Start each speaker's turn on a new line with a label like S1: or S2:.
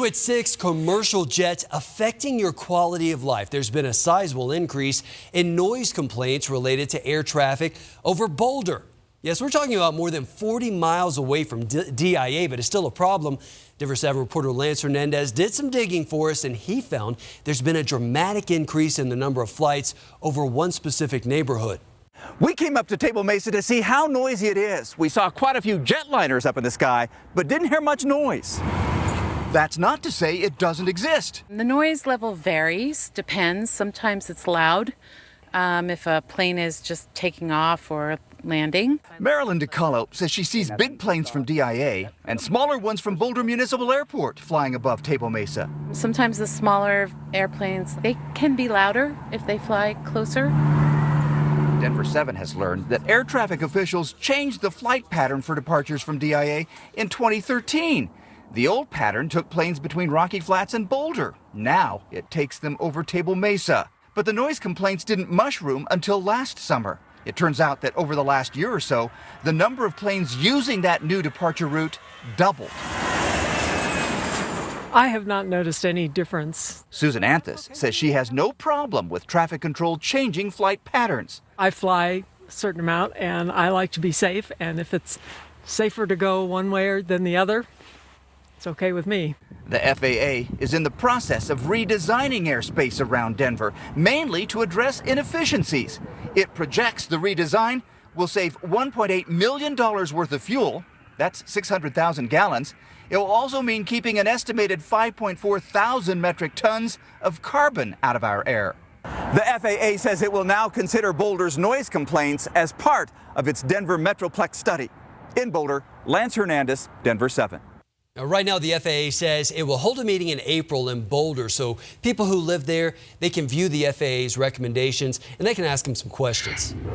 S1: New at 6, commercial jets affecting your quality of life. There's been a sizable increase in noise complaints related to air traffic over Boulder. Yes, we're talking about more than 40 miles away from DIA, but it's still a problem. Denver 7 reporter Lance Hernandez did some digging for us, and he found there's been a dramatic increase in the number of flights over one specific neighborhood.
S2: We came up to Table Mesa to see how noisy it is. We saw quite a few jetliners up in the sky, but didn't hear much noise.
S3: That's not to say it doesn't exist.
S4: The noise level varies, depends. Sometimes it's loud if a plane is just taking off or landing.
S3: Marilyn DeCullo says she sees big planes from DIA and smaller ones from Boulder Municipal Airport flying above Table Mesa.
S4: Sometimes the smaller airplanes, they can be louder if they fly closer.
S3: Denver 7 has learned that air traffic officials changed the flight pattern for departures from DIA in 2013. The old pattern took planes between Rocky Flats and Boulder. Now it takes them over Table Mesa. But the noise complaints didn't mushroom until last summer. It turns out that over the last year or so, the number of planes using that new departure route doubled.
S5: I have not noticed any difference.
S3: Susananthus says she has no problem with traffic control changing flight patterns.
S5: I fly a certain amount and I like to be safe, and if it's safer to go one way than the other, it's okay with me.
S3: The FAA is in the process of redesigning airspace around Denver, mainly to address inefficiencies. It projects the redesign will save $1.8 million worth of fuel. That's 600,000 gallons. It will also mean keeping an estimated 5.4 thousand metric tons of carbon out of our air.
S2: The FAA says it will now consider Boulder's noise complaints as part of its Denver Metroplex study. In Boulder, Lance Hernandez, Denver 7.
S1: Now, right now, the FAA says it will hold a meeting in April in Boulder, so people who live there, they can view the FAA's recommendations and they can ask them some questions.